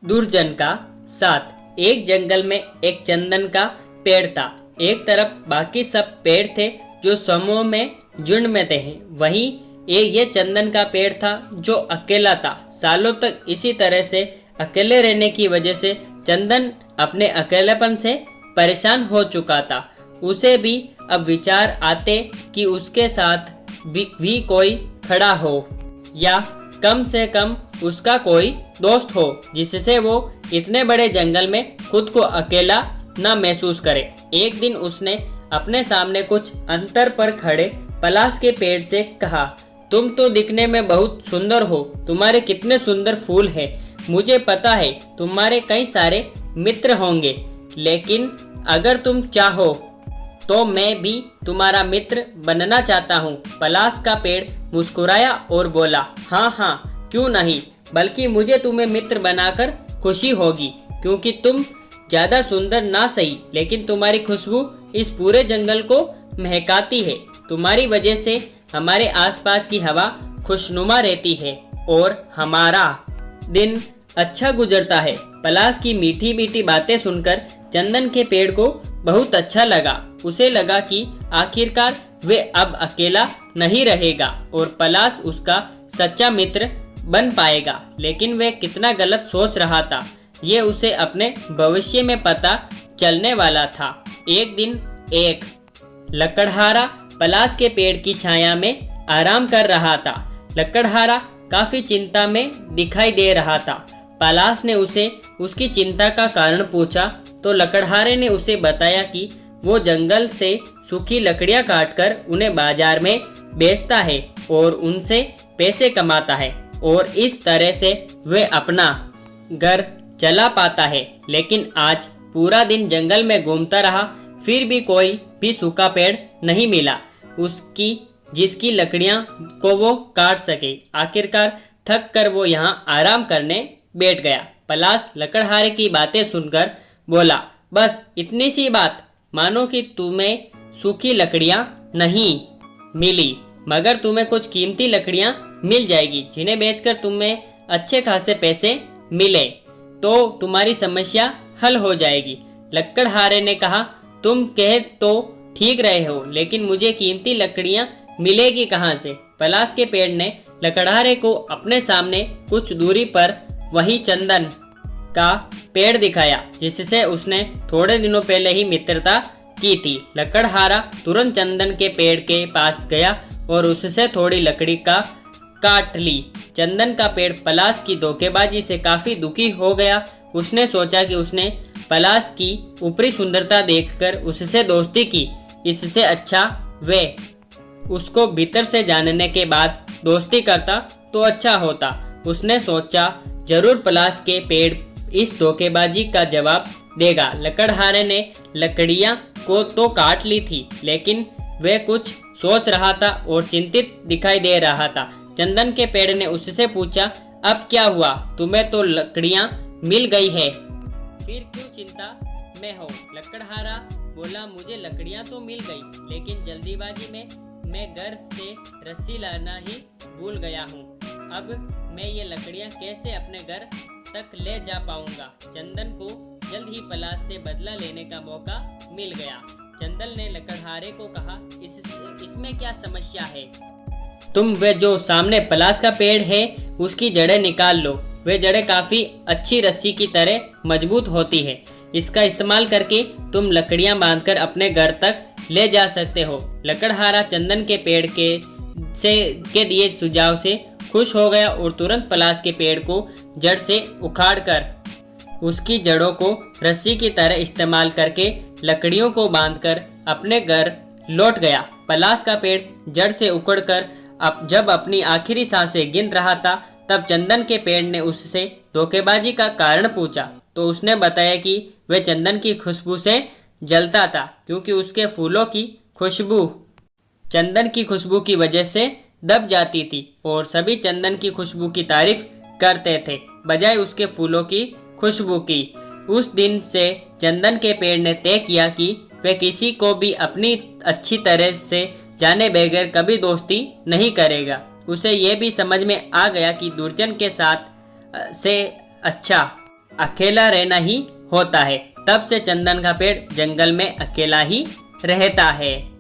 दुर्जन का साथ। एक जंगल में एक चंदन का पेड़ था। एक तरफ बाकी सब पेड़ थे जो समूह में झुंड में थे, वहीं ये चंदन का पेड़ था जो अकेला था। सालों तक इसी तरह से अकेले रहने की वजह से चंदन अपने अकेलेपन से परेशान हो चुका था। उसे भी अब विचार आते कि उसके साथ भी कोई खड़ा हो या कम से कम उसका कोई दोस्त हो जिससे वो इतने बड़े जंगल में खुद को अकेला न महसूस करे। एक दिन उसने अपने सामने कुछ अंतर पर खड़े पलाश के पेड़ से कहा, तुम तो दिखने में बहुत सुंदर हो, तुम्हारे कितने सुंदर फूल हैं। मुझे पता है तुम्हारे कई सारे मित्र होंगे, लेकिन अगर तुम चाहो तो मैं भी तुम्हारा मित्र बनना चाहता हूँ। पलाश का पेड़ मुस्कुराया और बोला, हाँ हाँ क्यों नहीं, बल्कि मुझे तुम्हें मित्र बनाकर खुशी होगी, क्योंकि तुम ज्यादा सुंदर ना सही, लेकिन तुम्हारी खुशबू इस पूरे जंगल को महकाती है। तुम्हारी वजह से हमारे आसपास की हवा खुशनुमा रहती है और हमारा दिन अच्छा गुजरता है। पलाश की मीठी मीठी बातें सुनकर चंदन के पेड़ को बहुत अच्छा लगा। उसे लगा कि आखिरकार वे अब अकेला नहीं रहेगा और पलाश उसका सच्चा मित्र बन पाएगा। लेकिन वे कितना गलत सोच रहा था, ये उसे अपने भविष्य में पता चलने वाला था। एक दिन एक लकड़हारा पलाश के पेड़ की छाया में आराम कर रहा था। लकड़हारा काफी चिंता में दिखाई दे रहा था। पलाश ने उसे उसकी चिंता का कारण पूछा तो लकड़हारे ने उसे बताया कि वो जंगल से सूखी लकड़ियां काटकर उन्हें बाजार में बेचता है और उनसे पैसे कमाता है और इस तरह से वे अपना घर चला पाता है। लेकिन आज पूरा दिन जंगल में घूमता रहा, फिर भी कोई भी सूखा पेड़ नहीं मिला उसकी जिसकी लकड़ियां को वो काट सके। आखिरकार थक कर वो यहाँ आराम करने बैठ गया। पलाश लकड़हारे की बातें सुनकर बोला, बस इतनी सी बात, मानो कि तुम्हें सूखी लकड़ियां नहीं मिली, मगर तुम्हें कुछ कीमती लकड़ियां मिल जाएगी जिन्हें बेचकर तुम्हें अच्छे खासे पैसे मिले तो तुम्हारी समस्या हल हो जाएगी। लकड़हारे ने कहा, तुम कह तो ठीक रहे हो, लेकिन मुझे कीमती लकड़ियां मिलेगी कहाँ से? पलाश के पेड़ ने लकड़हारे को अपने सामने कुछ दूरी पर वही चंदन का पेड़ दिखाया जिससे उसने थोड़े दिनों पहले ही मित्रता की थी। लकड़हारा तुरंत चंदन के पेड़ के पास गया और उससे थोड़ी लकड़ी का काट ली। चंदन का पेड़ पलाश की धोखेबाजी से काफी दुखी हो गया। उसने सोचा कि उसने पलाश की ऊपरी सुंदरता देखकर उससे दोस्ती की, इससे अच्छा वे उसको भीतर से जानने के बाद दोस्ती करता तो अच्छा होता। उसने सोचा जरूर पलाश के पेड़ इस धोखेबाजी का जवाब देगा। लकड़हारे ने लकड़ियां को तो काट ली थी, लेकिन वह कुछ सोच रहा था और चिंतित दिखाई दे रहा था। चंदन के पेड़ ने उससे पूछा, अब क्या हुआ? तुम्हें तो लकड़ियां मिल गई है, फिर क्यों चिंता में हो? लकड़हारा बोला, मुझे लकड़ियां तो मिल गई, लेकिन जल्दीबाजी में मैं घर से रस्सी लाना ही भूल गया हूँ। अब मैं ये लकड़ियां कैसे अपने घर तक ले जा पाऊंगा? चंदन को जल्द ही पलाश से बदला लेने का मौका मिल गया। चंदन ने लकड़हारे को कहा, इसमें क्या समस्या है? तुम वे जो सामने पलाश का पेड़ है उसकी जड़ें निकाल लो। वे जड़ें काफी अच्छी रस्सी की तरह मजबूत होती है। इसका इस्तेमाल करके तुम लकड़ियां बांधकर अपने घर तक ले जा सकते हो। लकड़हारा चंदन के पेड़ के दिए सुझाव से खुश हो गया और तुरंत पलाश के पेड़ को जड़ से उखाड़कर उसकी जड़ों को रस्सी की तरह इस्तेमाल करके लकड़ियों को बांधकर अपने घर लौट गया। पलाश का पेड़ जड़ से उखड़कर जब अपनी आखिरी सांसें गिन रहा था, तब चंदन के पेड़ ने उससे धोखेबाजी का कारण पूछा तो उसने बताया कि वह चंदन की खुशबू से जलता था, क्योंकि उसके फूलों की खुशबू चंदन की खुशबू की वजह से दब जाती थी और सभी चंदन की खुशबू की तारीफ करते थे बजाय उसके फूलों की खुशबू की। उस दिन से चंदन के पेड़ ने तय किया कि वह किसी को भी अपनी अच्छी तरह से जाने बगैर कभी दोस्ती नहीं करेगा। उसे यह भी समझ में आ गया कि दुर्जन के साथ से अच्छा अकेला रहना ही होता है। तब से चंदन का पेड़ जंगल में अकेला ही रहता है।